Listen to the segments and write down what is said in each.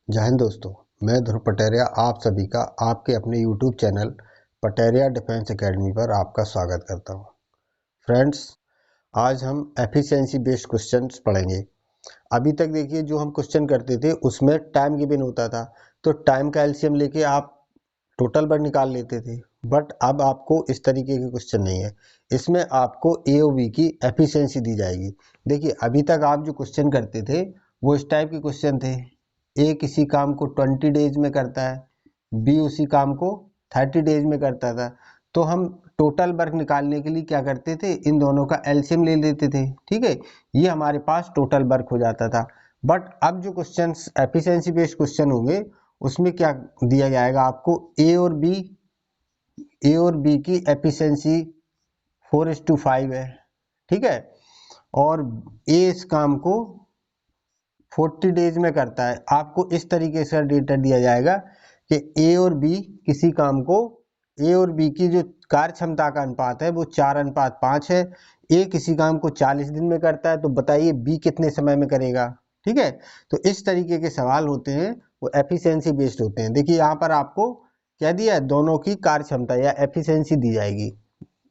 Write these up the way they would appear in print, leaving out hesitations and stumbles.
जय हिंद दोस्तों, मैं ध्रुव पटेरिया आप सभी का आपके अपने YouTube channel Pateria defence academy पर आपका स्वागत करता हूं। फ्रेंड्स, आज हम एफिशिएंसी बेस्ड क्वेश्चंस पढ़ेंगे। अभी तक देखिए जो हम क्वेश्चन करते थे उसमें टाइम गिवन होता था, तो टाइम का एलसीएम लेके आप टोटल पर निकाल लेते थे। बट अब आपको इस तरीके के क्वेश्चन नहीं है, इसमें आपको ए और बी की एफिशिएंसी दी जाएगी। देखिए अभी तक आप जो क्वेश्चन करते थे वो इस टाइप के क्वेश्चन थे। ए किसी काम को 20 डेज में करता है, बी उसी काम को 30 डेज में करता था। तो हम टोटल वर्क निकालने के लिए क्या करते थे, इन दोनों का एलसीएम ले लेते थे। ठीक है, ये हमारे पास टोटल वर्क हो जाता था। बट अब जो क्वेश्चन एफिशिएंसी बेस्ड क्वेश्चन होंगे उसमें क्या दिया जाएगा आपको, ए और बी की एफिशिएंसी 4:5 है। ठीक है, और ए इस काम को 40 डेज में करता है। आपको इस तरीके से डेटा दिया जाएगा कि ए और बी किसी काम को, ए और बी की जो कार्य क्षमता का अनुपात है वो 4:5 है। ए किसी काम को 40 दिन में करता है, तो बताइए बी कितने समय में करेगा। ठीक है, तो इस तरीके के सवाल होते हैं वो एफिशिएंसी बेस्ड होते हैं। देखिए यहाँ पर आपको क्या दिया है, दोनों की कार्य क्षमता या एफिशिएंसी दी जाएगी।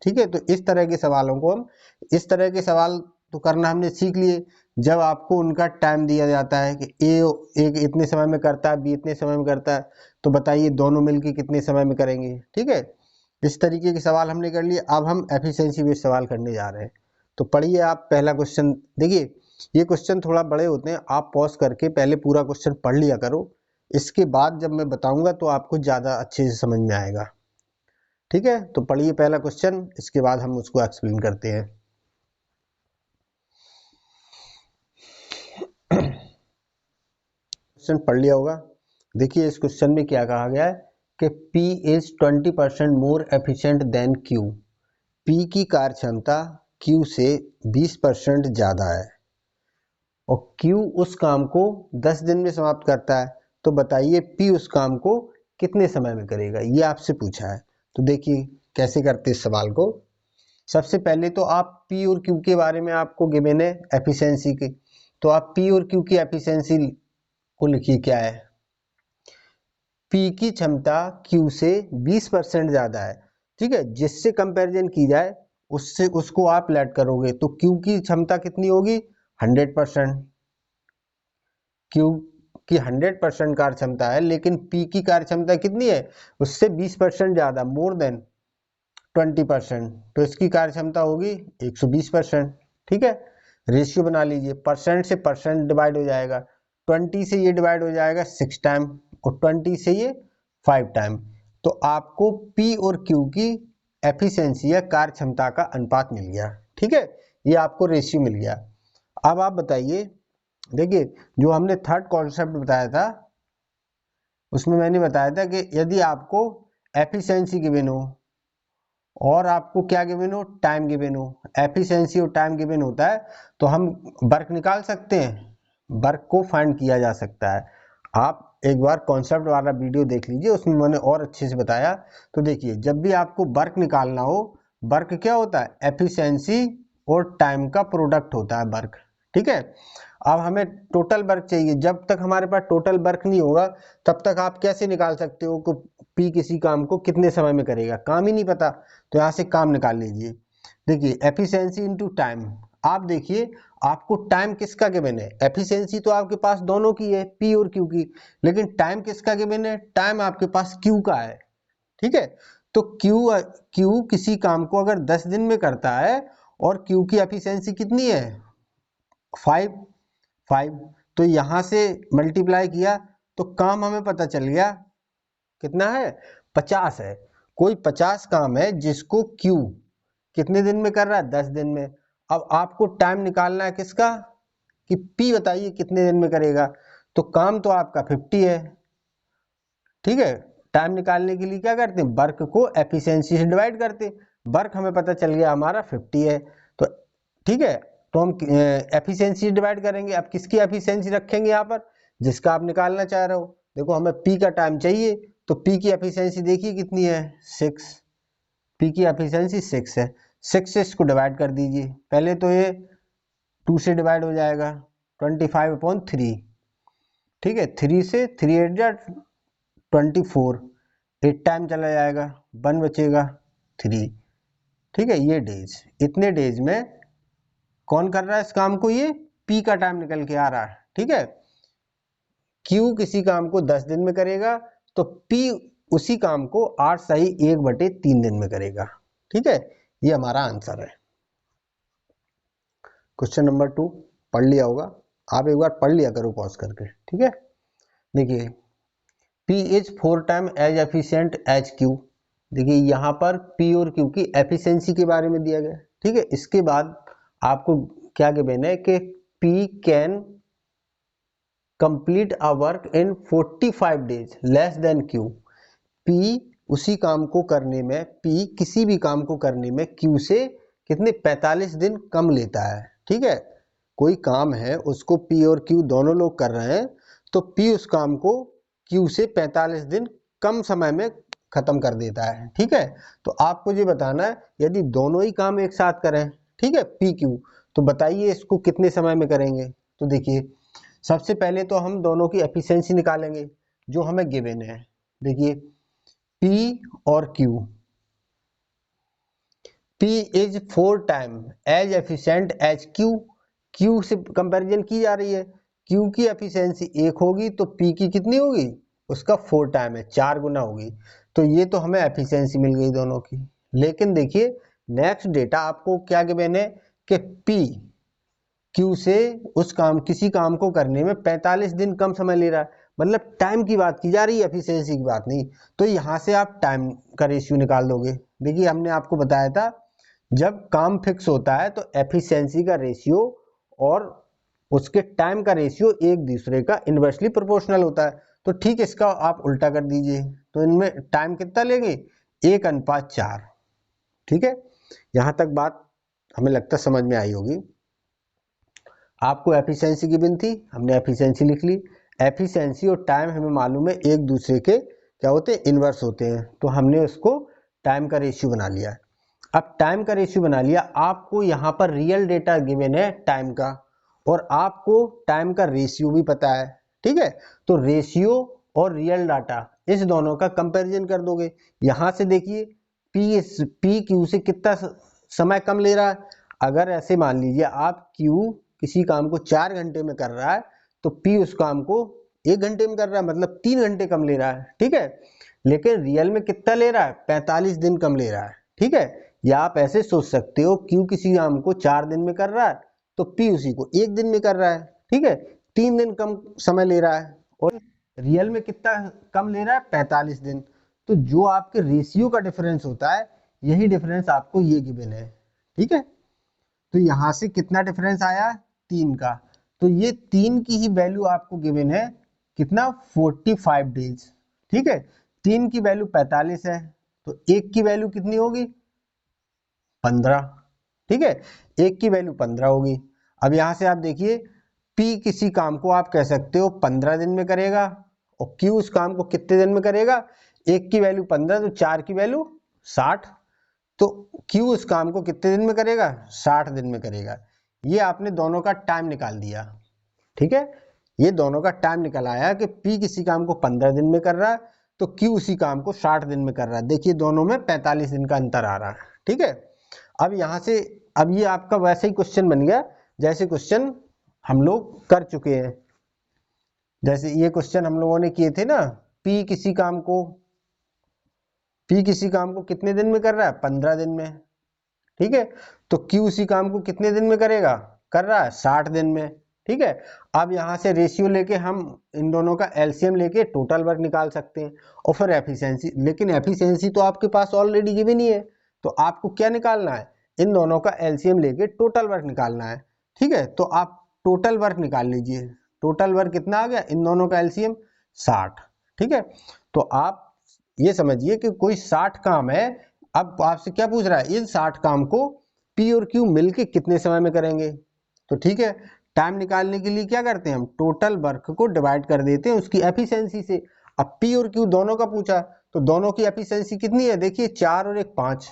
ठीक है, तो इस तरह के सवालों को हम, इस तरह के सवाल तो करना हमने सीख लिए जब आपको उनका टाइम दिया जाता है कि ए एक इतने समय में करता है, बी इतने समय में करता है, तो बताइए दोनों मिलके कितने समय में करेंगे। ठीक है, इस तरीके के सवाल हमने कर लिए। अब हम एफिशिएंसी बेस्ड सवाल करने जा रहे हैं। तो पढ़िए आप पहला क्वेश्चन। देखिए ये क्वेश्चन थोड़ा बड़े होते हैं, आप पॉज करके पहले पूरा क्वेश्चन पढ़ लिया करो, इसके बाद जब मैं बताऊंगा तो आपको ज़्यादा अच्छे से समझ में आएगा। ठीक है, तो पढ़िए पहला क्वेश्चन, इसके बाद हम उसको एक्सप्लेन करते हैं। क्वेश्चन पढ़ लिया होगा। देखिए इस क्वेश्चन में क्या कहा गया है कि P is 20% more efficient then Q। P की कार्य क्षमता Q से 20% ज़्यादा है और Q उस काम को 10 दिन में समाप्त करता है, तो बताइए P उस काम को कितने समय में करेगा, ये आपसे पूछा है। तो देखिए कैसे करते इस सवाल को। सबसे पहले तो आप P और Q के बारे में आपको गिवन है एफिशिएंसी की, तो आप P और Q की एफिशिएंसी को लिखिए। क्या है, P की क्षमता Q से 20% ज्यादा है। ठीक है, जिससे कंपैरिजन की जाए उससे उसको आप लेट करोगे, तो Q की क्षमता कितनी होगी, 100%। Q की 100% कार्य क्षमता है, लेकिन P की कार्य क्षमता कितनी है, उससे 20% ज्यादा, मोर देन 20%, तो इसकी कार्य क्षमता होगी 120%। ठीक है, रेशियो बना लीजिए, परसेंट से परसेंट डिवाइड हो जाएगा, 20 से ये डिवाइड हो जाएगा 6 टाइम और 20 से ये 5 टाइम। तो आपको P और Q की एफिशिएंसी या कार्य क्षमता का अनुपात मिल गया। ठीक है, ये आपको रेशियो मिल गया। अब आप बताइए, देखिए जो हमने थर्ड कॉन्सेप्ट बताया था उसमें मैंने बताया था कि यदि आपको एफिशिएंसी गिवन हो और आपको क्या गिवन हो, टाइम गिवन हो, एफिशिएंसी और टाइम गिवन होता है, तो हम वर्क निकाल सकते हैं, वर्क को फाइंड किया जा सकता है। आप एक बार कॉन्सेप्ट वाला वीडियो देख लीजिए, उसमें मैंने और अच्छे से बताया। तो देखिए जब भी आपको वर्क निकालना हो, वर्क क्या होता है, एफिशिएंसी और टाइम का प्रोडक्ट होता है वर्क। ठीक है, अब हमें टोटल वर्क चाहिए। जब तक हमारे पास टोटल वर्क नहीं होगा तब तक आप कैसे निकाल सकते हो कि P किसी काम को कितने समय में करेगा, काम ही नहीं पता। तो यहाँ से काम निकाल लीजिए। देखिए एफिशिएंसी इनटू टाइम, आप देखिए आपको टाइम किसका गिवन है, एफिशिएंसी तो आपके पास दोनों की है, P और Q की, लेकिन टाइम किसका गिवन है, टाइम आपके पास Q का है। ठीक है, तो Q किसी काम को अगर 10 दिन में करता है और Q की एफिशिएंसी कितनी है, 5, तो यहां से मल्टीप्लाई किया तो काम हमें पता चल गया कितना है, 50 है। कोई 50 काम है जिसको Q कितने दिन में कर रहा है, 10 दिन में। अब आपको टाइम निकालना है किसका, कि P बताइए कितने दिन में करेगा, तो काम तो आपका 50 है। ठीक है, टाइम निकालने के लिए क्या करते हैं, वर्क को एफिशिएंसी से डिवाइड करते हैं, वर्क हमें पता चल गया हमारा 50 है। तो ठीक है, तो हम एफिशिएंसी डिवाइड करेंगे। अब किसकी एफिशिएंसी रखेंगे यहाँ पर, जिसका आप निकालना चाह रहे हो। देखो हमें P का टाइम चाहिए, तो P की एफिशिएंसी देखिए कितनी है, 6। P की एफिशिएंसी 6 है, 6 से इसको डिवाइड कर दीजिए। पहले तो ये 2 से डिवाइड हो जाएगा, 25/3, ठीक है, 3 से 3 8 या 24, 8 टाइम चला जाएगा, 1 बचेगा 3। ठीक है, ये डेज, इतने डेज में कौन कर रहा है इस काम को, ये पी का टाइम निकल के आ रहा है। ठीक है, क्यू किसी काम को 10 दिन में करेगा तो पी उसी काम को 8/1/3 दिन में करेगा। ठीक है, ये हमारा आंसर है। क्वेश्चन नंबर 2 पढ़ लिया होगा, आप एक बार पढ़ लिया करो पॉज करके। ठीक है, देखिए P is 4 time as efficient as Q। देखिए यहाँ पर P और Q की एफिशिएंसी के बारे में दिया गया। ठीक है, इसके बाद आपको क्या गिवन है कि P can complete a work in 45 days less then Q। P उसी काम को करने में, P किसी भी काम को करने में Q से कितने 45 दिन कम लेता है। ठीक है, कोई काम है उसको P और Q दोनों लोग कर रहे हैं तो P उस काम को Q से 45 दिन कम समय में खत्म कर देता है। ठीक है, तो आपको ये बताना है यदि दोनों ही काम एक साथ करें, ठीक है, P Q, तो बताइए इसको कितने समय में करेंगे। तो देखिए सबसे पहले तो हम दोनों की एफिशिएंसी निकालेंगे जो हमें गिवन है। देखिए P और Q, P is 4 time as efficient as Q। Q से कंपैरिजन की जा रही है, Q की एफिशिएंसी 1 होगी तो P की कितनी होगी, उसका 4 टाइम है, 4 गुना होगी। तो ये तो हमें एफिशिएंसी मिल गई दोनों की। लेकिन देखिए नेक्स्ट डेटा आपको क्या गिवन है कि P Q से उस काम किसी काम को करने में 45 दिन कम समय ले रहा है, मतलब टाइम की बात की जा रही है, एफिशिएंसी की बात नहीं। तो यहाँ से आप टाइम का रेशियो निकाल दोगे। देखिए हमने आपको बताया था जब काम फिक्स होता है तो एफिशिएंसी का रेशियो और उसके टाइम का रेशियो एक दूसरे का इनवर्सली प्रोपोर्शनल होता है। तो ठीक इसका आप उल्टा कर दीजिए, तो इनमें टाइम कितना लेंगे, 1:4। ठीक है, यहाँ तक बात हमें लगता समझ में आई होगी। आपको एफिशिएंसी गिवन थी, हमने एफिशिएंसी लिख ली। एफिशिएंसी और टाइम हमें मालूम है एक दूसरे के क्या होते हैं, इनवर्स होते हैं, तो हमने उसको टाइम का रेशियो बना लिया। अब टाइम का रेशियो बना लिया, आपको यहाँ पर रियल डेटा गिवन है टाइम का और आपको टाइम का रेशियो भी पता है। ठीक है, तो रेशियो और रियल डाटा इस दोनों का कंपैरिजन कर दोगे। यहाँ से देखिए पी क्यू से कितना समय कम ले रहा है। अगर ऐसे मान लीजिए आप क्यू किसी काम को 4 घंटे में कर रहा है तो पी उस काम को 1 घंटे में कर रहा है, मतलब 3 घंटे कम ले रहा है। ठीक है, लेकिन रियल में कितना ले रहा है, 45 दिन कम ले रहा है। ठीक है, या आप ऐसे सोच सकते हो क्यू किसी काम को 4 दिन में कर रहा है तो पी उसी को 1 दिन में कर रहा है। ठीक है, 3 दिन कम समय ले रहा है और रियल में कितना कम ले रहा है, 45 दिन। तो जो आपके रेशियो का डिफरेंस होता है यही डिफरेंस आपको ये गिवन है। ठीक है, तो यहां से कितना डिफरेंस आया, 3 का। तो ये 3 की ही वैल्यू आपको गिवन है कितना, 45 डेज। ठीक है, 3 की वैल्यू 45 है तो 1 की वैल्यू कितनी होगी, 15। ठीक है, 1 की वैल्यू 15 होगी। अब यहां से आप देखिए P किसी काम को आप कह सकते हो 15 दिन में करेगा और Q उस काम को कितने दिन में करेगा, 1 की वैल्यू 15 तो 4 की वैल्यू 60। तो Q उस काम को कितने दिन में करेगा, 60 दिन में करेगा। ये आपने दोनों का टाइम निकाल दिया। ठीक है, ये दोनों का टाइम निकल आया कि P किसी काम को 15 दिन में कर रहा है तो Q उसी काम को 60 दिन में कर रहा है। देखिए दोनों में 45 दिन का अंतर आ रहा है। ठीक है, अब यहां से अब ये आपका वैसे ही क्वेश्चन बन गया जैसे क्वेश्चन हम लोग कर चुके हैं। जैसे ये क्वेश्चन हम लोगों ने किए थे ना, P किसी काम को कितने दिन में कर रहा है, 15 दिन में। ठीक है, तो Q उसी काम को कितने दिन में करेगा, कर रहा है 60 दिन में। ठीक है, अब यहां से रेशियो लेके हम इन दोनों का एलसीएम लेके टोटल वर्क निकाल सकते हैं और फिर एफिशिएंसी। लेकिन एफिशिएंसी तो आपके पास ऑलरेडी गिवन ही है, तो आपको क्या निकालना है, इन दोनों का एलसीएम लेके टोटल वर्क निकालना है। ठीक है, तो आप टोटल वर्क निकाल लीजिए। टोटल वर्क कितना आ गया, इन दोनों का एलसीएम 60। ठीक है, तो आप ये समझिए कि कोई 60 काम है। अब आपसे क्या पूछ रहा है, इन 60 काम को P और Q मिलके कितने समय में करेंगे। तो ठीक है, टाइम निकालने के लिए क्या करते हैं, हम टोटल वर्क को डिवाइड कर देते हैं उसकी एफिशिएंसी से। अब P और Q दोनों का पूछा तो दोनों की एफिशिएंसी कितनी है, देखिए 4 और 1 5।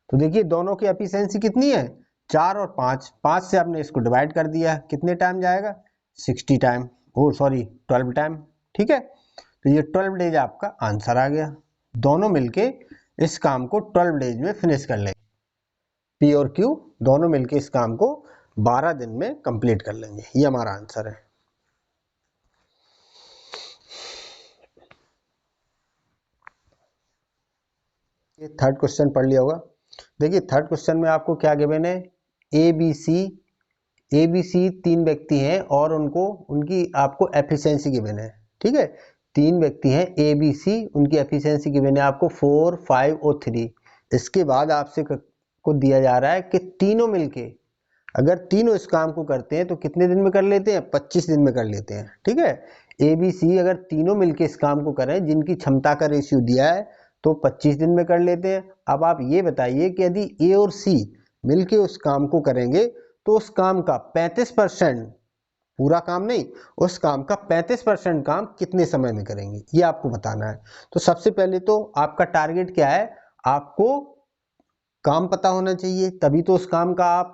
तो देखिए दोनों की एफिशिएंसी कितनी है, 4 और 5, 5 से आपने इसको डिवाइड कर दिया, कितने टाइम जाएगा, 60 टाइम, ओ सॉरी 12 टाइम। ठीक है, तो ये 12 डेज आपका आंसर आ गया। दोनों मिलके इस काम को 12 डेज में फिनिश कर लेंगे, पी और क्यू दोनों मिलके इस काम को 12 दिन में कंप्लीट कर लेंगे, ये हमारा आंसर है। ये थर्ड क्वेश्चन पढ़ लिया होगा। देखिए थर्ड क्वेश्चन में आपको क्या गिवन है, ए बी सी तीन व्यक्ति हैं और उनकी आपको एफिशिएंसी गिवन है। ठीक है, तीन व्यक्ति हैं ए बी सी, उनकी एफिशिएंसी गिवन है आपको 4, 5 और 3। इसके बाद आपसे को दिया जा रहा है कि तीनों मिलके अगर तीनों इस काम को करते हैं तो कितने दिन में कर लेते हैं, 25 दिन में कर लेते हैं। ठीक है, ए बी सी अगर तीनों मिलके इस काम को करें जिनकी क्षमता का रेशियो दिया है तो 25 दिन में कर लेते हैं। अब आप ये बताइए कि यदि ए और सी मिलके उस काम को करेंगे तो उस काम का 35%, पूरा काम नहीं, उस काम का 35% काम कितने समय में करेंगे, ये आपको बताना है। तो सबसे पहले तो आपका टारगेट क्या है, आपको काम पता होना चाहिए, तभी तो उस काम का आप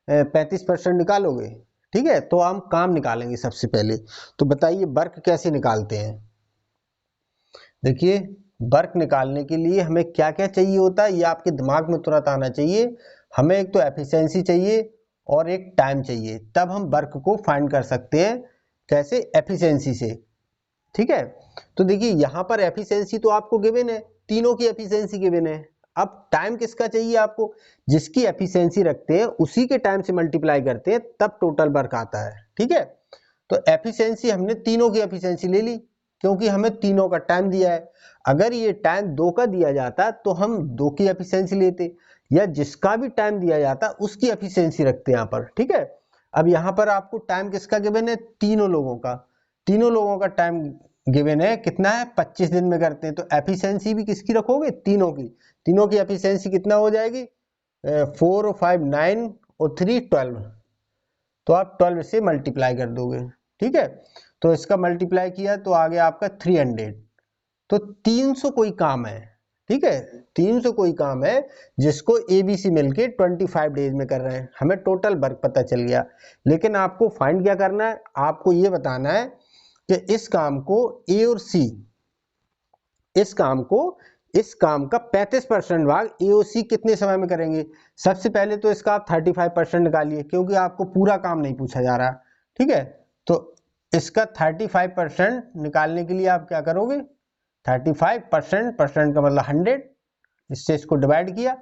35% निकालोगे। ठीक है, तो हम काम निकालेंगे सबसे पहले। तो बताइए वर्क कैसे निकालते हैं। देखिए वर्क निकालने के लिए हमें क्या क्या चाहिए होता है, ये आपके दिमाग में तुरंत आना चाहिए। हमें एक तो एफिशिएंसी चाहिए और एक टाइम चाहिए, तब हम वर्क को फाइंड कर सकते हैं। कैसे, एफिशिएंसी से। ठीक है, तो देखिए यहाँ पर एफिशिएंसी तो आपको गिवन है, तीनों की एफिशिएंसी गिवन है। अब टाइम किसका चाहिए आपको, जिसकी एफिशिएंसी रखते हैं उसी के टाइम से मल्टीप्लाई करते हैं तब टोटल वर्क आता है। ठीक है, तो एफिशिएंसी हमने तीनों की एफिशिएंसी ले ली क्योंकि हमें तीनों का टाइम दिया है। अगर ये टाइम 2 का दिया जाता तो हम 2 की एफिशिएंसी लेते, या जिसका भी टाइम दिया जाता उसकी एफिशिएंसी रखते यहाँ पर। ठीक है, अब यहाँ पर आपको टाइम किसका गिवन है, तीनों लोगों का। तीनों लोगों का टाइम गिवन है, कितना है, 25 दिन में करते हैं। तो एफिशिएंसी भी किसकी रखोगे, तीनों की। तीनों की एफिशिएंसी कितना हो जाएगी, 4 और 5 9 और 3 12। तो आप 12 से मल्टीप्लाई कर दोगे। ठीक है, तो इसका मल्टीप्लाई किया तो आ गया आपका 300। तो 300 कोई काम है। ठीक है, 300 कोई काम है जिसको एबीसी मिलके 25 डेज में कर रहे हैं। हमें टोटल वर्क पता चल गया, लेकिन आपको फाइंड क्या करना है, आपको ये बताना है कि इस काम को ए और सी, इस काम का 35% भाग ए और सी कितने समय में करेंगे। सबसे पहले तो इसका आप 35% निकालिए क्योंकि आपको पूरा काम नहीं पूछा जा रहा। ठीक है, तो इसका 35% निकालने के लिए आप क्या करोगे, 35% का मतलब 100, इससे इसको डिवाइड किया।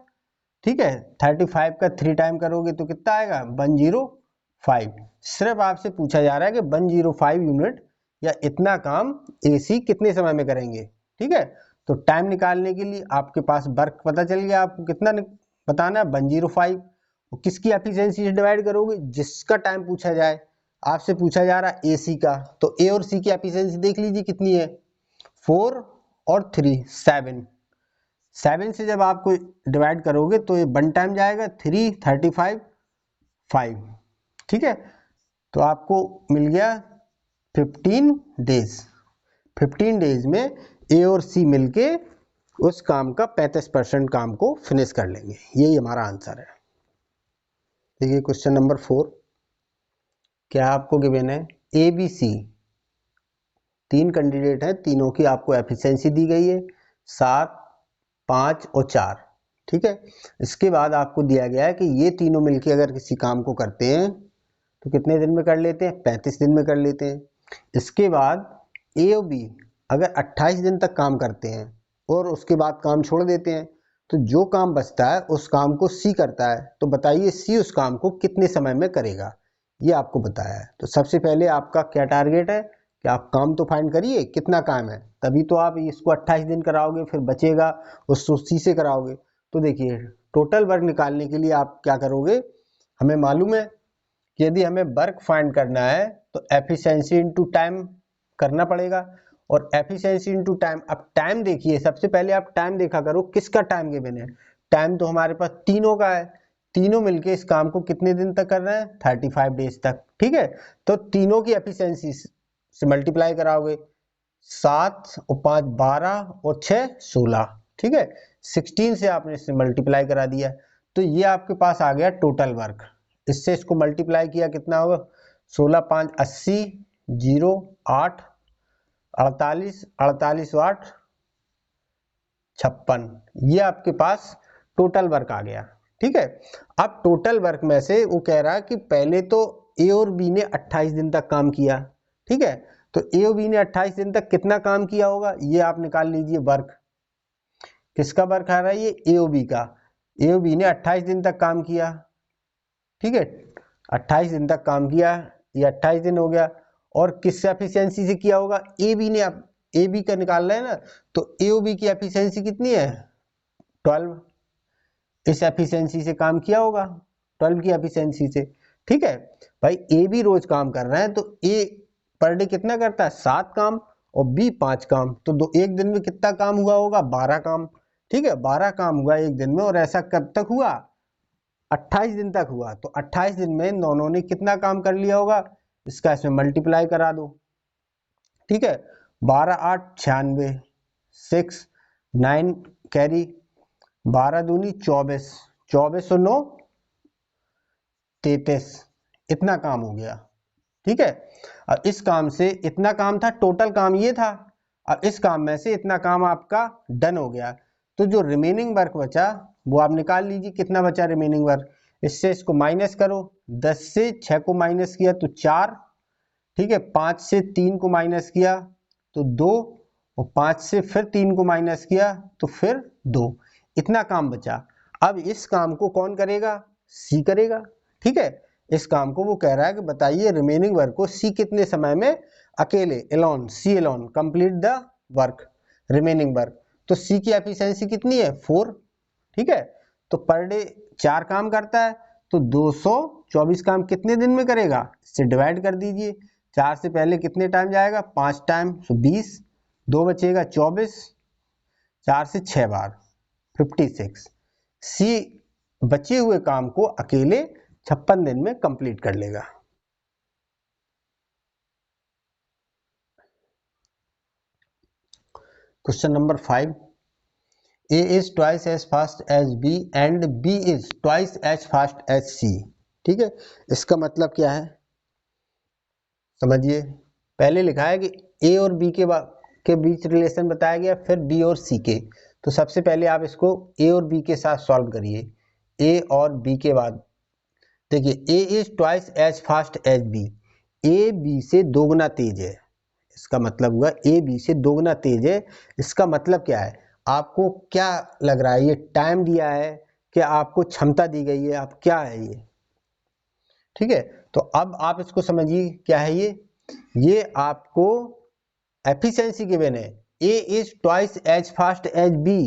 ठीक है, 35 का 3 टाइम करोगे तो कितना आएगा, 105। सिर्फ आपसे पूछा जा रहा है कि 105 यूनिट या इतना काम एसी कितने समय में करेंगे। ठीक है, तो टाइम निकालने के लिए आपके पास वर्क पता चल गया, आपको कितना बताना है, 105। किसकी एफिशिएंसी से डिवाइड करोगे, जिसका टाइम पूछा जाए। आपसे पूछा जा रहा है एसी का, तो ए और सी की एफिशिएंसी देख लीजिए कितनी है, 4 और 3 7। 7 से जब आपको डिवाइड करोगे तो ये 1 टाइम जाएगा, 3 35 5। ठीक है, तो आपको मिल गया 15 डेज। 15 डेज में ए और सी मिलके उस काम का 35% काम को फिनिश कर लेंगे, यही हमारा आंसर है। देखिए क्वेश्चन नंबर 4, क्या आपको गिवन है, ए बी सी तीन कैंडिडेट हैं, तीनों की आपको एफिशिएंसी दी गई है 7, 5 और 4। ठीक है, इसके बाद आपको दिया गया है कि ये तीनों मिलके अगर किसी काम को करते हैं तो कितने दिन में कर लेते हैं, 35 दिन में कर लेते हैं। इसके बाद ए और बी अगर 28 दिन तक काम करते हैं और उसके बाद काम छोड़ देते हैं तो जो काम बचता है उस काम को सी करता है। तो बताइए सी उस काम को कितने समय में करेगा, ये आपको बताया है। तो सबसे पहले आपका क्या टारगेट है कि आप काम तो फाइंड करिए कितना काम है, तभी तो आप इसको 28 दिन कराओगे, फिर बचेगा उसको सी से कराओगे। तो देखिए टोटल वर्क निकालने के लिए आप क्या करोगे, हमें मालूम है कि यदि हमें वर्क फाइंड करना है तो एफिशिएंसी इनटू टाइम करना पड़ेगा, और एफिशिएंसी इनटू टाइम। अब टाइम देखिए, सबसे पहले आप टाइम देखा करो किसका टाइम गिवन है। टाइम तो हमारे पास तीनों का है, तीनों मिलके इस काम को कितने दिन तक कर रहे हैं, 35 डेज तक। ठीक है, तो तीनों की एफिशिएंसी से मल्टीप्लाई कराओगे, 7 और 5 12 और 6 16। ठीक है, 16 से आपने इससे मल्टीप्लाई करा दिया, तो ये आपके पास आ गया टोटल वर्क। इससे इसको मल्टीप्लाई किया कितना होगा, 16 5 80, 0 8 48, 48 8 56, ये आपके पास टोटल वर्क आ गया। ठीक है, अब टोटल वर्क में से वो कह रहा है कि पहले तो ए और बी ने 28 दिन तक काम किया। ठीक है, तो ए और बी ने 28 दिन तक कितना काम किया होगा, ये आप निकाल लीजिए। वर्क किसका वर्क आ रहा है, ये ए और बी का। ए और बी ने 28 दिन तक काम किया। ठीक है, 28 दिन तक काम किया, ये 28 दिन हो गया। और किस एफिशिएंसी से किया होगा, ए बी ने, अब ए बी का निकाल रहे हैं ना, तो ए और बी की एफिशिएंसी कितनी है, 12। इस एफिशिएंसी से काम किया होगा, 12 की एफिशिएंसी से। ठीक है भाई, ए भी रोज काम कर रहे हैं, तो ए पर डे कितना करता है, 7 काम, और बी 5 काम, तो एक दिन में कितना काम हुआ होगा, 12 काम। ठीक है, 12 काम हुआ एक दिन में, और ऐसा कब तक हुआ, 28 दिन तक हुआ। तो 28 दिन में इन दोनों ने कितना काम कर लिया होगा, इसका इसमें मल्टीप्लाई करा दो। ठीक है, 12 8 96, 6 9 कैरी, 12 दूनी 24, 24 और 9 33, इतना काम हो गया। ठीक है, अब इस काम से इतना काम था, टोटल काम ये था। अब इस काम में से इतना काम आपका डन हो गया, तो जो रिमेनिंग वर्क बचा वो आप निकाल लीजिए, कितना बचा रिमेनिंग वर्क। इससे इसको माइनस करो, 10 से 6 को माइनस किया तो 4। ठीक है, 5 से 3 को माइनस किया तो 2, और 5 से फिर 3 को माइनस किया तो फिर 2, इतना काम बचा। अब इस काम को कौन करेगा, सी करेगा। ठीक है, इस काम को वो कह रहा है कि बताइए रिमेनिंग वर्क को सी कितने समय में अकेले, alone, C alone complete the work, remaining work. तो सी की एफिशिएंसी कितनी है, 4। ठीक है, तो पर डे 4 काम करता है, तो 224 काम कितने दिन में करेगा, इससे डिवाइड कर दीजिए। 4 से पहले कितने टाइम जाएगा, 5 टाइम, तो 20, 2 बचेगा 24, 4 से 6 बार 56। सी बचे हुए काम को अकेले 56 दिन में कंप्लीट कर लेगा। Question number 5, A is twice as fast as B and B is twice as fast as C। ठीक है, इसका मतलब क्या है समझिए। पहले लिखा है कि A और B के बीच रिलेशन बताया गया, फिर B और C के। तो सबसे पहले आप इसको A और B के साथ सॉल्व करिए। A और B के बाद देखिए, A is twice as fast as B, A B से दोगुना तेज है। इसका मतलब हुआ A B से दोगुना तेज है। इसका मतलब क्या है, आपको क्या लग रहा है, ये टाइम दिया है कि आपको क्षमता दी गई है, आप क्या है ये। ठीक है, तो अब आप इसको समझिए क्या है ये आपको एफिशिएंसी गिवन है। A is twice as fast as B,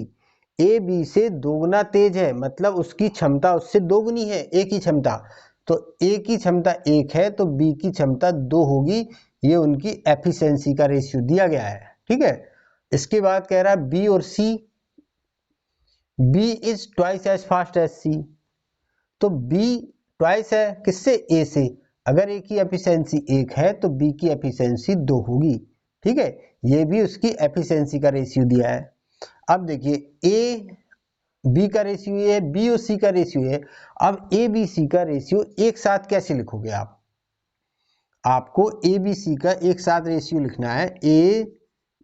A B से दोगुना तेज है, मतलब उसकी क्षमता उससे दोगुनी है, ए की क्षमता। तो ए की क्षमता 1 है तो बी की क्षमता 2 होगी, ये उनकी एफिशिएंसी का रेशियो दिया गया है। ठीक है, इसके बाद कह रहा है बी और C, B is twice as fast as C, तो बी ट्वाइस है किससे, ए से। अगर ए की एफिशिएंसी 1 है तो बी की एफिशिएंसी 2 होगी। ठीक है, ये भी उसकी एफिशिएंसी का रेशियो दिया है। अब देखिए, ए बी का रेशियो है, बी और सी का रेशियो है। अब ए बी सी का रेशियो एक साथ कैसे लिखोगे आप, आपको ए बी सी का एक साथ रेशियो लिखना है, ए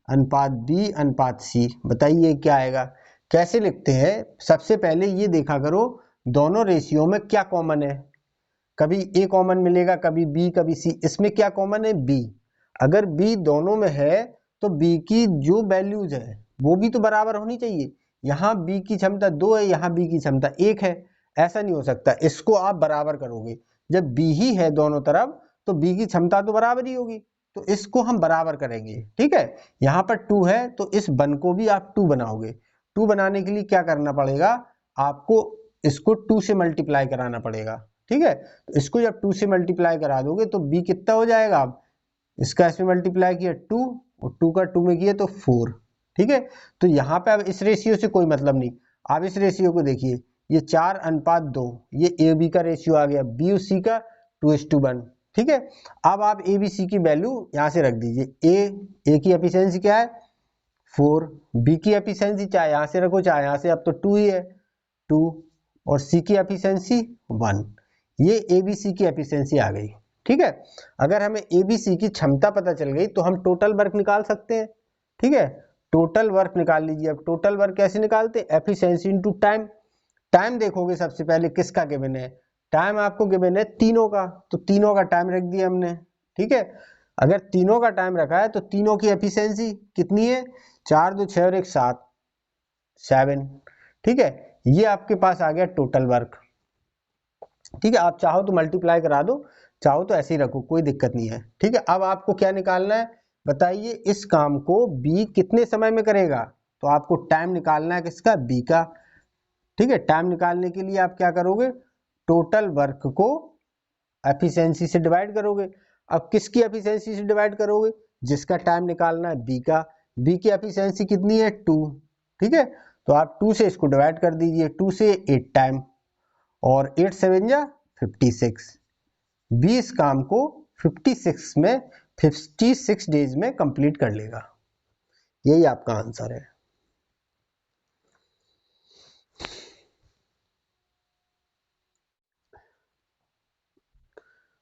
अनुपात बी अनुपात सी। बताइए क्या आएगा, कैसे लिखते हैं। सबसे पहले ये देखा करो दोनों रेशियो में क्या कॉमन है। कभी ए कॉमन मिलेगा, कभी बी, कभी सी। इसमें क्या कॉमन है, बी। अगर बी दोनों में है तो बी की जो वैल्यूज है वो भी तो बराबर होनी चाहिए। यहाँ बी की क्षमता 2 है, यहाँ बी की क्षमता 1 है, ऐसा नहीं हो सकता। इसको आप बराबर करोगे, जब बी ही है दोनों तरफ तो बी की क्षमता तो बराबर ही होगी, तो इसको हम बराबर करेंगे। ठीक है, यहाँ पर 2 है तो इस 1 को भी आप 2 बनाओगे। 2 बनाने के लिए क्या करना पड़ेगा, आपको इसको 2 से मल्टीप्लाई कराना पड़ेगा। ठीक है, तो इसको जब 2 से मल्टीप्लाई करा दोगे तो b कितना हो जाएगा, अब इसका इसमें मल्टीप्लाई किया 2 और 2 का 2 में किया तो 4। ठीक है, तो यहाँ पे अब इस रेशियो से कोई मतलब नहीं। आप इस रेशियो को देखिए, ये 4 अनुपात 2, ये ए बी का रेशियो आ गया, बी और सी का 2:1। ठीक है, अब आप ए बी सी की वैल्यू यहाँ से रख दीजिए। ए की एफिशिएंसी क्या है 4, बी की एफिशिएंसी चाहे यहाँ से रखो चाहे यहाँ से, अब तो 2 ही है 2, और सी की एफिशिएंसी 1। ये एबीसी की एफिशिएंसी आ गई। ठीक है, अगर हमें एबीसी की क्षमता पता चल गई तो हम टोटल वर्क निकाल सकते हैं। ठीक है, टोटल वर्क निकाल लीजिए। अब टोटल वर्क कैसे निकालते हैं? Efficiency into time. टाइम देखोगे सबसे पहले किसका गिवन है, टाइम आपको गिवन है तीनों का, तो तीनों का टाइम रख दिया हमने। ठीक है, अगर तीनों का टाइम रखा है तो तीनों की एफिशिएंसी कितनी है, 4 2 6 और 1 7 7। ठीक है, ये आपके पास आ गया टोटल वर्क। ठीक है, आप चाहो तो मल्टीप्लाई करा दो, चाहो तो ऐसे ही रखो, कोई दिक्कत नहीं है। ठीक है, अब आपको क्या निकालना है बताइए, इस काम को बी कितने समय में करेगा, तो आपको टाइम निकालना है किसका, बी का। ठीक है, टाइम निकालने के लिए आप क्या करोगे, टोटल वर्क को एफिशिएंसी से डिवाइड करोगे। अब किसकी एफिशिएंसी से डिवाइड करोगे, जिसका टाइम निकालना है बी का। बी की एफिशिएंसी कितनी है 2। ठीक है, तो आप 2 से इसको डिवाइड कर दीजिए, 2 से 8 टाइम, और 8 7 जा 56। 20 काम को 56 डेज में कंप्लीट कर लेगा। यही आपका आंसर है।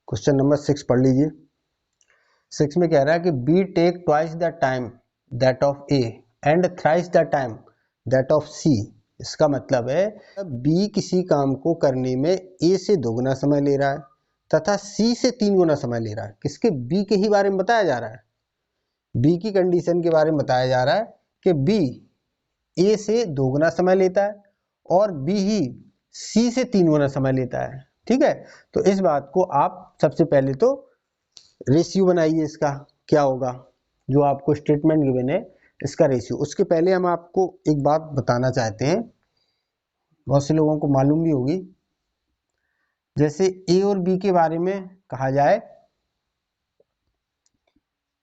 क्वेश्चन नंबर 6 पढ़ लीजिए। 6 में कह रहा है कि B take twice the time that of A and thrice the time that of C. इसका मतलब है बी किसी काम को करने में ए से 2 गुना समय ले रहा है तथा सी से 3 गुना समय ले रहा है। किसके, बी के ही बारे में बताया जा रहा है, बी की कंडीशन के बारे में बताया जा रहा है कि बी ए से 2 गुना समय लेता है और बी ही सी से 3 गुना समय लेता है। ठीक है, तो इस बात को आप सबसे पहले तो रेशियो बनाइए, इसका क्या होगा, जो आपको स्टेटमेंट गिवन है इसका रेशियो। उसके पहले हम आपको एक बात बताना चाहते हैं, बहुत से लोगों को मालूम भी होगी। जैसे ए और बी के बारे में कहा जाए,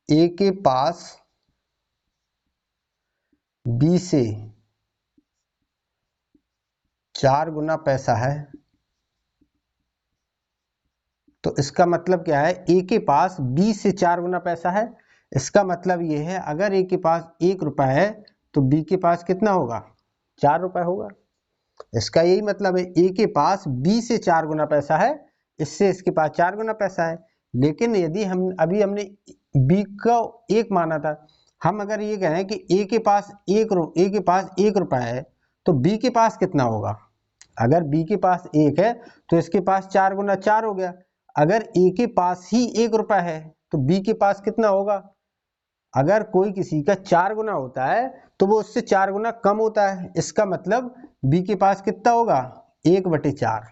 ए के पास बी से 4 गुना पैसा है, तो इसका मतलब क्या है, ए के पास बी से 4 गुना पैसा है। इसका मतलब ये है अगर ए के पास 1 रुपया है तो बी के पास कितना होगा, 4 रुपया होगा। इसका यही मतलब है, ए के पास बी से 4 गुना पैसा है, इससे इसके पास 4 गुना पैसा है। लेकिन यदि हम अभी हमने बी का 1 माना था, हम अगर ये कहें कि ए के पास 1 रुपया है तो बी के पास कितना होगा, अगर बी के पास 1 है तो इसके पास 4 गुना 4 हो गया। अगर ए के पास ही 1 रुपया है तो बी के पास कितना होगा, अगर कोई किसी का 4 गुना होता है तो वो उससे 4 गुना कम होता है। इसका मतलब बी के पास कितना होगा, 1/4।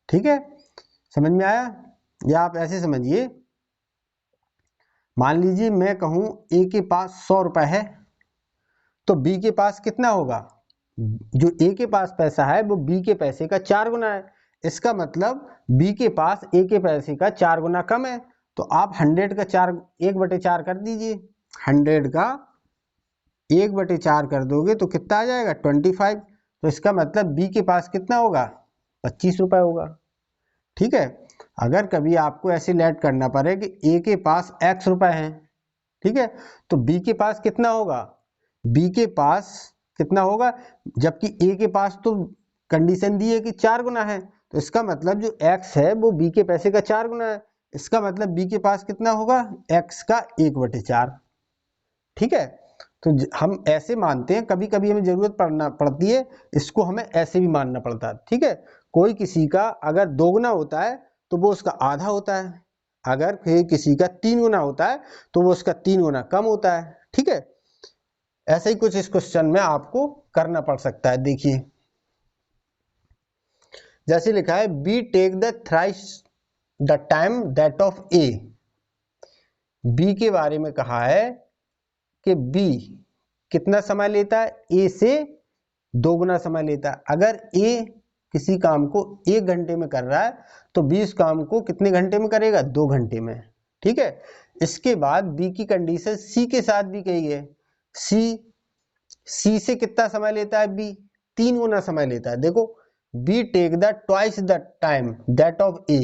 ठीक है, समझ में आया, या आप ऐसे समझिए, मान लीजिए मैं कहूं ए के पास 100 रुपए है तो बी के पास कितना होगा, जो ए के पास पैसा है वो बी के पैसे का 4 गुना है। इसका मतलब बी के पास ए के पैसे का 4 गुना कम है, तो आप 100 का 4 1/4 कर दीजिए। 100 का 1/4 कर दोगे तो कितना आ जाएगा, 25। तो इसका मतलब बी के पास कितना होगा, 25 रुपए होगा। ठीक है, अगर कभी आपको ऐसे लेट करना पड़े कि ए के पास x रुपए हैं, ठीक है, तो बी के पास कितना होगा, बी के पास कितना होगा, जबकि ए के पास तो कंडीशन दी है कि 4 गुना है, तो इसका मतलब जो x है वो बी के पैसे का 4 गुना है। इसका मतलब बी के पास कितना होगा, x का 1/4। ठीक है, तो हम ऐसे मानते हैं, कभी कभी हमें जरूरत पड़ती है, इसको हमें ऐसे भी मानना पड़ता है। ठीक है, कोई किसी का अगर 2 गुना होता है तो वो उसका आधा होता है, अगर किसी का 3 गुना होता है तो वो उसका 3 गुना कम होता है। ठीक है, ऐसा ही कुछ इस क्वेश्चन में आपको करना पड़ सकता है। देखिए जैसे लिखा है, B take the thrice the time that of A. B के बारे में कहा है कि बी कितना समय लेता है, ए से 2 गुना समय लेता है। अगर ए किसी काम को 1 घंटे में कर रहा है तो बी इस काम को कितने घंटे में करेगा, 2 घंटे में। ठीक है, इसके बाद बी की कंडीशन सी के साथ भी कही है, सी से कितना समय लेता है, बी 3 गुना समय लेता है। देखो, B take the twice the time that of A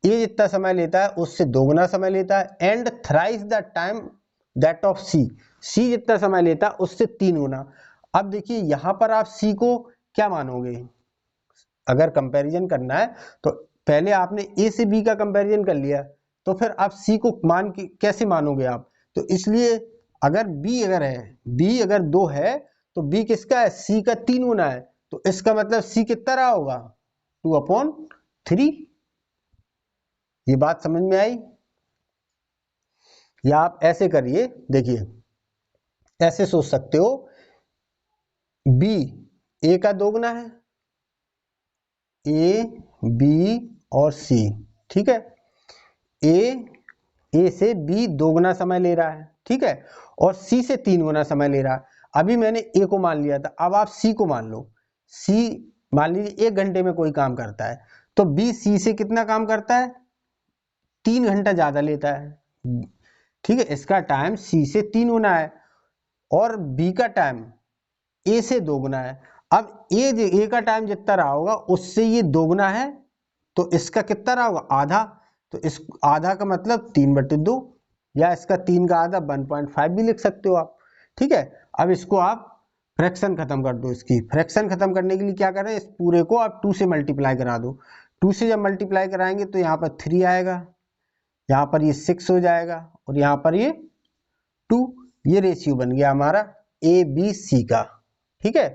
जितना समय लेता है उससे 2 गुना समय लेता है, and thrice the time that of C, C जितना समय लेता उससे 3 गुना। अब देखिए यहाँ पर आप सी को क्या मानोगे, अगर कंपैरिजन करना है तो पहले आपने ए से बी का कंपैरिजन कर लिया, तो फिर आप सी को मान के कैसे मानोगे आप, तो इसलिए अगर बी अगर है, बी अगर 2 है तो बी किसका है, सी का 3 गुना है, तो इसका मतलब सी कितना रहा होगा, 2/3। ये बात समझ में आई? या आप ऐसे करिए, देखिए ऐसे सोच सकते हो, बी ए का 2 गुना है, ए बी और सी, ठीक है, ए से बी 2 गुना समय ले रहा है, ठीक है, और सी से 3 गुना समय ले रहा है। अभी मैंने ए को मान लिया था, अब आप सी को मान लो। सी मान लीजिए 1 घंटे में कोई काम करता है, तो बी सी से कितना काम करता है, 3 घंटा ज्यादा लेता है, ठीक है, इसका टाइम सी से 3 गुना है और बी का टाइम ए से 2 गुना है। अब ए का टाइम जितना रहा होगा उससे ये 2 गुना है, तो इसका कितना रहा होगा, आधा, तो इस आधा का मतलब 3/2, या इसका 3 का आधा 1.5 भी लिख सकते हो आप, ठीक है। अब इसको आप फ्रैक्शन खत्म कर दो, इसकी फ्रैक्शन खत्म करने के लिए क्या करें, इस पूरे को आप 2 से मल्टीप्लाई करा दो। 2 से जब मल्टीप्लाई कराएंगे तो यहाँ पर 3 आएगा, यहाँ पर ये 6 हो जाएगा और यहाँ पर ये 2। ये रेशियो बन गया हमारा ए बी सी का, ठीक है,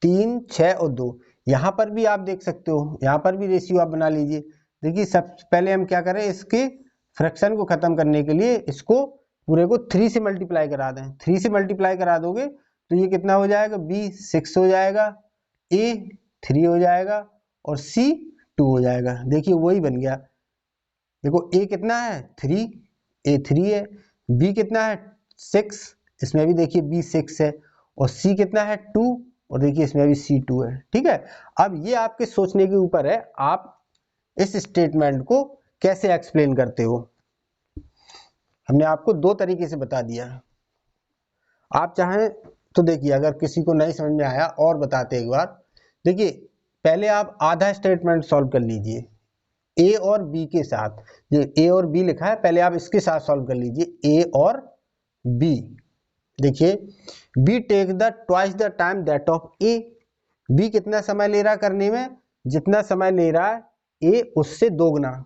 3, 6 और 2। यहाँ पर भी आप देख सकते हो, यहाँ पर भी रेशियो आप बना लीजिए। देखिए सबसे पहले हम क्या करें, इसके फ्रैक्शन को खत्म करने के लिए इसको पूरे को 3 से मल्टीप्लाई करा दें। 3 से मल्टीप्लाई करा दोगे तो ये कितना हो जाएगा, बी 6 हो जाएगा, ए 3 हो जाएगा और सी 2 हो जाएगा। देखिए वही बन गया, देखो ए कितना है 3, ए 3 है, बी कितना है 6, इसमें भी देखिए बी 6 है, और सी कितना है 2, और देखिए इसमें भी C2 है, ठीक है। अब ये आपके सोचने के ऊपर है, आप इस स्टेटमेंट को कैसे एक्सप्लेन करते हो। हमने आपको 2 तरीके से बता दिया, आप चाहें तो देखिए, अगर किसी को नहीं समझ में आया और बताते एक बार। देखिए पहले आप आधा स्टेटमेंट सॉल्व कर लीजिए ए और बी के साथ, ये ए और बी लिखा है, पहले आप इसके साथ सॉल्व कर लीजिए, ए और बी। देखिए B take the twice the time that of A, B कितना समय ले रहा है करने में, जितना समय ले रहा है ए उससे 2 गुना,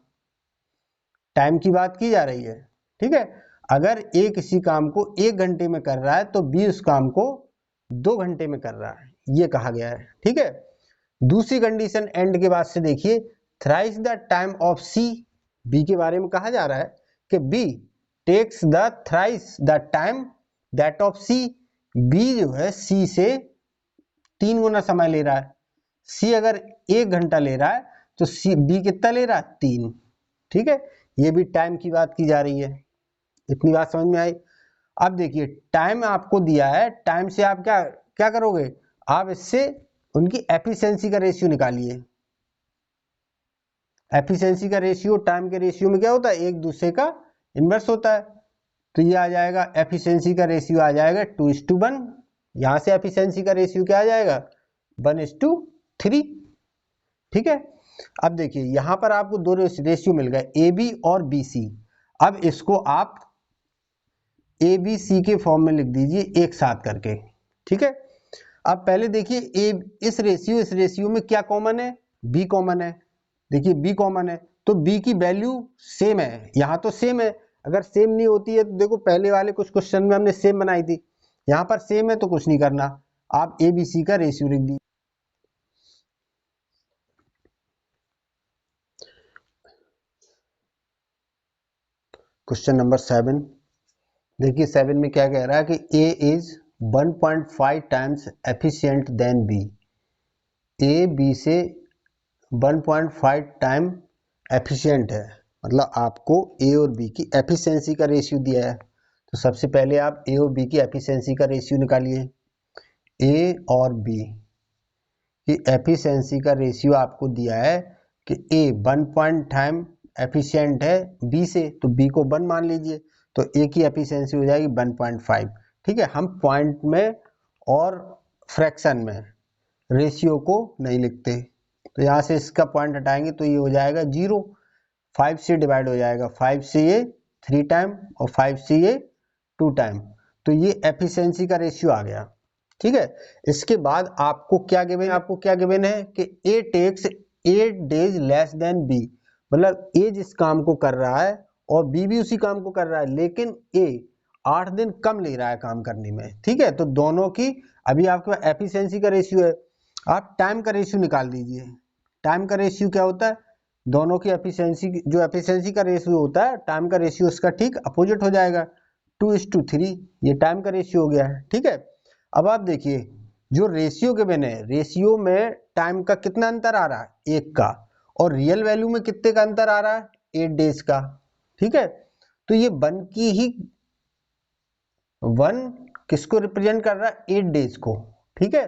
टाइम की बात की जा रही है, ठीक है। अगर ए किसी काम को 1 घंटे में कर रहा है तो बी उस काम को 2 घंटे में कर रहा है, ये कहा गया है, ठीक है। दूसरी कंडीशन एंड के बाद से देखिए, thrice the time of C, B के बारे में कहा जा रहा है कि B takes the thrice the time that of C, B जो है सी से 3 गुना समय ले रहा है। सी अगर 1 घंटा ले रहा है तो सी बी कितना ले रहा है 3, ठीक है। ये भी टाइम की बात की जा रही है, इतनी बात समझ में आई। अब देखिए टाइम आपको दिया है, टाइम से आप क्या क्या करोगे, आप इससे उनकी एफिशिएंसी का रेशियो निकालिए। एफिशिएंसी का रेशियो टाइम के रेशियो में क्या होता है, एक दूसरे का इनवर्स होता है, तो ये आ जाएगा एफिशिएंसी का रेशियो आ जाएगा 2:1। यहां से एफिशिएंसी का रेशियो क्या आ जाएगा 1:3, ठीक है। अब देखिए यहां पर आपको 2 रेशियो मिल गए, ए बी और बी सी। अब इसको आप ए बी सी के फॉर्म में लिख दीजिए एक साथ करके, ठीक है। अब पहले देखिए ए इस रेशियो में क्या कॉमन है, बी कॉमन है। देखिए बी कॉमन है तो बी की वैल्यू सेम है, यहाँ तो सेम है, अगर सेम नहीं होती है तो देखो पहले वाले कुछ क्वेश्चन में हमने सेम बनाई थी, यहाँ पर सेम है तो कुछ नहीं करना, आप ए बी सी का रेशियो लिख दीजिए। क्वेश्चन नंबर 7, देखिए 7 में क्या कह रहा है कि A is 1.5 times efficient than B, A B से 1.5 टाइम एफिशिएंट है, मतलब आपको ए और बी की एफिशिएंसी का रेशियो दिया है, तो सबसे पहले आप ए और बी की एफिशिएंसी का रेशियो निकालिए। ए और बी की एफिशिएंसी का रेशियो आपको दिया है कि ए 1 टाइम एफिशिएंट है बी से, तो बी को 1 मान लीजिए, तो ए की एफिशिएंसी हो जाएगी 1.5, ठीक है। हम पॉइंट में और फ्रैक्शन में रेशियो को नहीं लिखते, तो यहाँ से इसका पॉइंट हटाएंगे तो ये हो जाएगा 0, 5 से डिवाइड हो जाएगा, 5 से ये 3 टाइम और 5 से ये 2 टाइम, तो ये एफिशिएंसी का रेशियो आ गया। ठीक है, इसके बाद आपको क्या गिवन है कि A takes 8 days less than B, मतलब ए जिस काम को कर रहा है और बी भी उसी काम को कर रहा है, लेकिन ए 8 दिन कम ले रहा है काम करने में। ठीक है, तो दोनों की अभी आपके पास एफिशिएंसी का रेशियो है, आप टाइम का रेशियो निकाल दीजिए। टाइम का रेशियो क्या होता है, दोनों की एफिशिएंसी, जो एफिशिएंसी का रेशियो होता है टाइम का रेशियो उसका ठीक अपोजिट हो जाएगा, 2:3, ये टाइम का रेशियो हो गया है। ठीक है, अब आप देखिए जो रेशियो गिवन है, रेशियो में टाइम का कितना अंतर आ रहा है, 1 का, और रियल वैल्यू में कितने का अंतर आ रहा है, 8 डेज का। ठीक है, तो ये 1 किसको रिप्रेजेंट कर रहा है, 8 डेज को। ठीक है,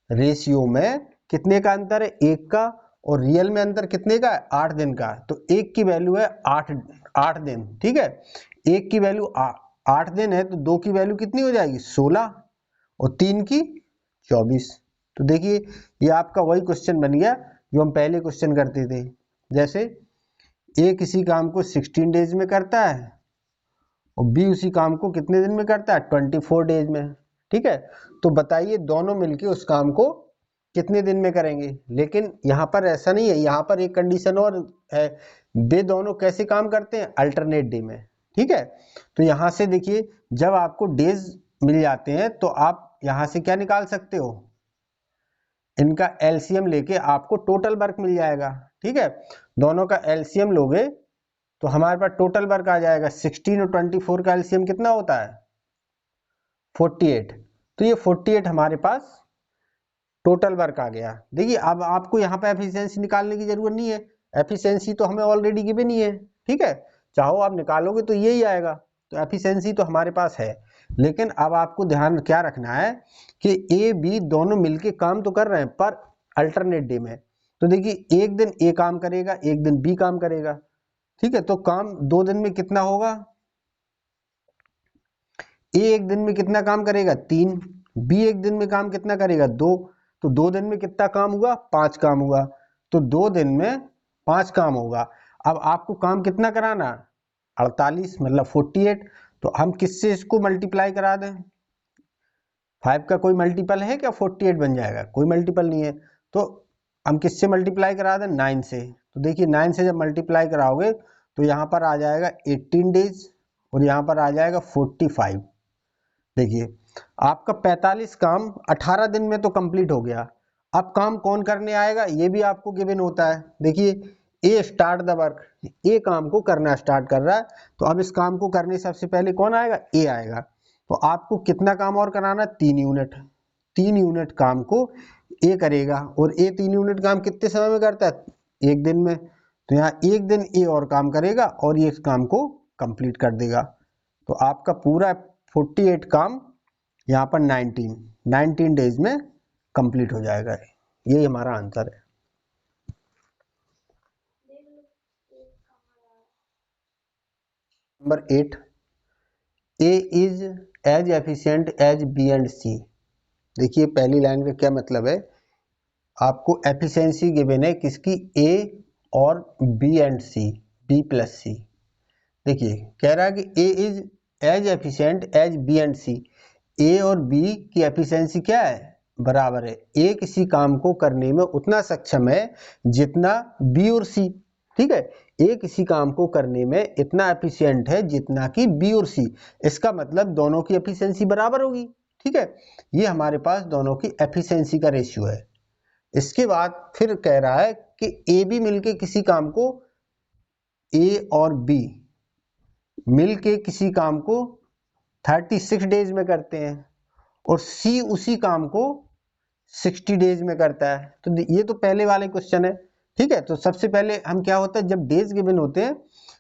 रेशियो में कितने का अंतर है, 1 का, और रियल में अंतर कितने का है, 8 दिन का। तो 1 की वैल्यू है 8 दिन। ठीक है, 1 की वैल्यू 8 दिन है, तो 2 की वैल्यू कितनी हो जाएगी, 16, और 3 की 24। तो देखिए ये आपका वही क्वेश्चन बन गया जो हम पहले क्वेश्चन करते थे। जैसे ए किसी काम को 16 डेज में करता है और बी उसी काम को कितने दिन में करता है, 24 डेज में। ठीक है, तो बताइए दोनों मिलके उस काम को कितने दिन में करेंगे। लेकिन यहाँ पर ऐसा नहीं है, यहाँ पर एक कंडीशन और है, वे दोनों कैसे काम करते हैं, अल्टरनेट डे में। ठीक है, तो यहाँ से देखिए जब आपको डेज मिल जाते हैं तो आप यहाँ से क्या निकाल सकते हो, इनका एलसीएम लेके आपको टोटल वर्क मिल जाएगा। ठीक है, दोनों का एलसीएम लोगे तो हमारे पास टोटल वर्क आ जाएगा। 16 और 24 का एलसीएम कितना होता है, 48। तो ये 48 हमारे पास टोटल वर्क आ गया। देखिए अब आपको यहाँ पे एफिशिएंसी निकालने की जरूरत नहीं है, एफिशिएंसी तो हमें ऑलरेडी गिवन ही है। ठीक है, चाहो आप निकालोगे तो यही आएगा, तो एफिशिएंसी तो हमारे पास है। लेकिन अब आपको ध्यान क्या रखना है कि ए बी दोनों मिलके काम तो कर रहे हैं पर अल्टरनेट डे में। तो देखिए एक दिन ए काम करेगा, एक दिन बी काम करेगा। ठीक है, तो काम 2 दिन में कितना होगा, ए एक दिन में कितना काम करेगा, 3, बी एक दिन में काम कितना करेगा, 2। तो 2 दिन में कितना काम हुआ, 5 काम हुआ। तो 2 दिन में 5 काम होगा। अब आपको काम कितना कराना, 48 मतलब 48। तो हम किससे इसको मल्टीप्लाई करा दें, 5 का कोई मल्टीपल है क्या, 48 बन जाएगा, कोई मल्टीपल नहीं है। तो हम किससे मल्टीप्लाई करा दें, 9 से। तो देखिए 9 से जब मल्टीप्लाई कराओगे तो यहाँ पर आ जाएगा 18 डेज और यहाँ पर आ जाएगा 45। देखिए आपका 45 काम 18 दिन में तो कंप्लीट हो गया। अब काम कौन करने आएगा, ये भी आपको गिवन होता है। देखिए ए स्टार्ट द वर्क, ए काम को करना स्टार्ट कर रहा है, तो अब इस काम को करने सबसे पहले कौन आएगा, ए आएगा। तो आपको कितना काम और कराना, 3 यूनिट। 3 यूनिट काम को ए करेगा, और ए 3 यूनिट काम कितने समय में करता है, 1 दिन में। तो यहाँ 1 दिन ए और काम करेगा और ये इस काम को कंप्लीट कर देगा। तो आपका पूरा 48 काम यहाँ पर 19 डेज में कंप्लीट हो जाएगा। यही हमारा आंसर है। Number 8, A is as efficient as B and C. देखिए पहली लाइन का क्या मतलब है, आपको एफिशिएंसी गिवन है किसकी, ए और B and C, B plus C. देखिए कह रहा है कि A is as efficient as B and C, A और बी की एफिशिएंसी क्या है, बराबर है। ए किसी काम को करने में उतना सक्षम है जितना बी और सी। ठीक है, ए किसी काम को करने में इतना एफिशिएंट है जितना कि बी और सी। इसका मतलब दोनों की एफिशिएंसी बराबर होगी। ठीक है, ये हमारे पास दोनों की एफिशिएंसी का रेशियो है। इसके बाद फिर कह रहा है कि ए बी मिलके किसी काम को, ए और बी मिलके किसी काम को 36 डेज में करते हैं और सी उसी काम को 60 डेज में करता है। तो ये तो पहले वाले क्वेश्चन है। ठीक है, तो सबसे पहले हम क्या होता है, जब डेज गिवन होते हैं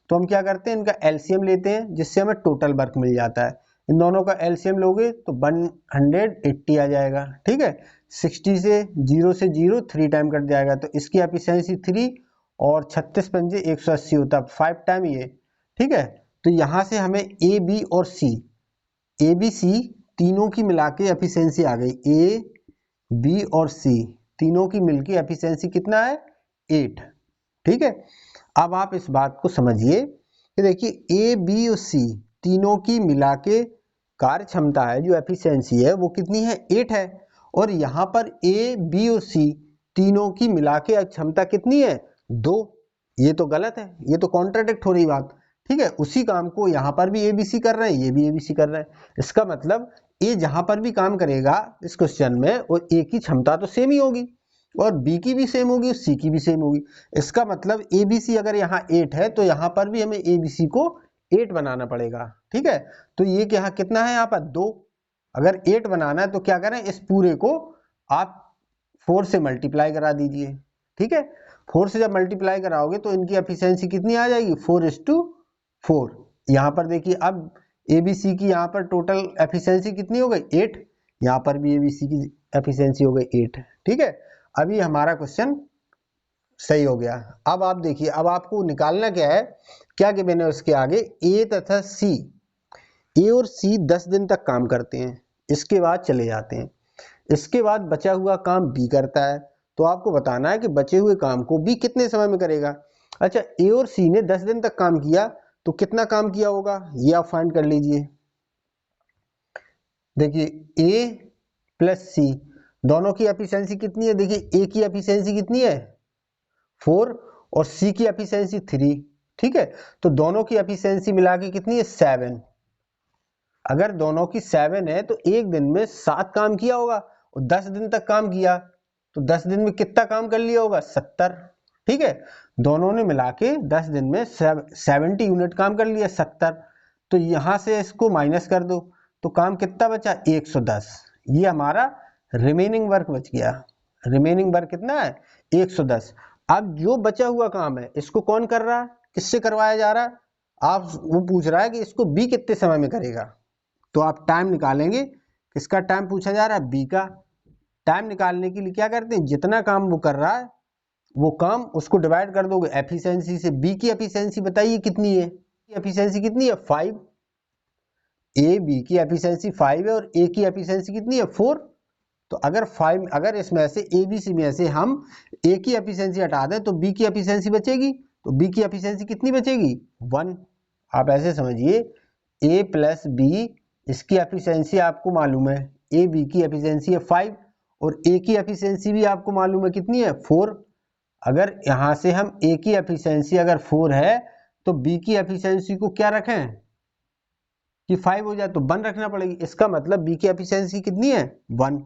तो हम क्या करते हैं, इनका एलसीएम लेते हैं जिससे हमें टोटल वर्क मिल जाता है। इन दोनों का एलसीएम लोगे तो 180 आ जाएगा। ठीक है, 60 से 0 से 0 3 टाइम कट जाएगा, तो इसकी एफिशिएंसी 3 और 36 पंजे 180 होता है, 5 टाइम ये। ठीक है, तो यहाँ से हमें ए बी और सी, ए बी सी तीनों की मिला के एफिशिएंसी आ गई, ए बी और सी तीनों की मिलकर एफिशिएंसी कितना है, 8। ठीक है, अब आप इस बात को समझिए कि देखिए ए बी और सी तीनों की मिला के कार्य क्षमता है, जो एफिशिएंसी है वो कितनी है 8 है, और यहाँ पर ए बी और सी तीनों की मिला के क्षमता कितनी है 2। ये तो गलत है, ये तो कॉन्ट्राडिक्ट हो रही बात। ठीक है, उसी काम को यहाँ पर भी एबीसी कर रहे हैं, ये भी एबीसी कर रहे हैं। इसका मतलब ए जहां पर भी काम करेगा इस क्वेश्चन में, और ए की क्षमता तो सेम ही होगी, और बी की भी सेम होगी, सी की भी सेम होगी। इसका मतलब एबीसी अगर यहाँ 8 है तो यहाँ पर भी हमें एबीसी को 8 बनाना पड़ेगा। ठीक है, तो ये यहाँ कितना है यहाँ पर 2। अगर 8 बनाना है तो क्या करें, इस पूरे को आप 4 से मल्टीप्लाई करा दीजिए। ठीक है, 4 से जब मल्टीप्लाई कराओगे तो इनकी एफिशिएंसी कितनी आ जाएगी 4:4। यहाँ पर देखिए अब एबीसी की यहाँ पर टोटल एफिशिएंसी कितनी हो गई 8, यहाँ पर भी एबीसी की एफिशिएंसी हो गई 8। ठीक है, अभी हमारा क्वेश्चन सही हो गया। अब आप देखिए, अब आपको निकालना क्या है, क्या गिवन है उसके आगे, ए तथा सी, ए और सी 10 दिन तक काम करते हैं, इसके बाद चले जाते हैं, इसके बाद बचा हुआ काम बी करता है। तो आपको बताना है कि बचे हुए काम को बी कितने समय में करेगा। अच्छा, ए और सी ने 10 दिन तक काम किया तो कितना काम किया होगा, ये आप फाइंड कर लीजिए। देखिए ए प्लस सी दोनों की एफिशिएंसी कितनी है, देखिए ए की एफिशिएंसी कितनी है 4 और सी की एफिशिएंसी 3। ठीक है, तो दोनों की एफिशिएंसी मिला के कितनी है 7। अगर दोनों की 7 है तो एक दिन में 7 काम किया होगा, और 10 दिन तक काम किया तो 10 दिन में कितना काम कर लिया होगा 70। ठीक है, दोनों ने मिला के 10 दिन में 70 यूनिट काम कर लिया 70। तो यहां से इसको माइनस कर दो तो काम कितना बचा 110। ये हमारा रिमेनिंग वर्क बच गया। रिमेनिंग वर्क कितना है 110। अब जो बचा हुआ काम है इसको कौन कर रहा है, किससे करवाया जा रहा है, आप वो पूछ रहा है कि इसको बी कितने समय में करेगा। तो आप टाइम निकालेंगे, किसका टाइम पूछा जा रहा है बी का। टाइम निकालने के लिए क्या करते हैं, जितना काम वो कर रहा है वो काम उसको डिवाइड कर दोगे एफिशिएंसी से। बी की एफिशिएंसी बताइए कितनी है, एफिशिएंसी कितनी है 5। ए बी की एफिशिएंसी 5 है और ए की एफिशिएंसी कितनी है 4। तो अगर 5, अगर इसमें से ए बी सी में से हम ए की एफिशिएंसी हटा दें तो बी की एफिशिएंसी बचेगी, तो बी की एफिशिएंसी कितनी बचेगी 1। आप ऐसे समझिए ए प्लस बी, इसकी एफिशिएंसी आपको मालूम है, ए बी की एफिशिएंसी है 5 और ए की एफिशिएंसी भी आपको मालूम है कितनी है 4। अगर यहां से हम ए की एफिशिएंसी अगर 4 है तो बी की एफिशिएंसी को क्या रखें कि 5 हो जाए, तो 1 रखना पड़ेगी। इसका मतलब बी की एफिशिएंसी कितनी है 1।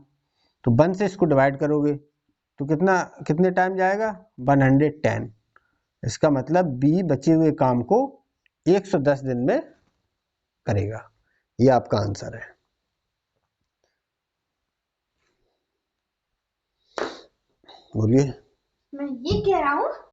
तो 1 से इसको डिवाइड करोगे तो कितने टाइम जाएगा 110। इसका मतलब बी बचे हुए काम को 110 दिन में करेगा। ये आपका आंसर है। बोलिए। मैं ये कह रहा हूँ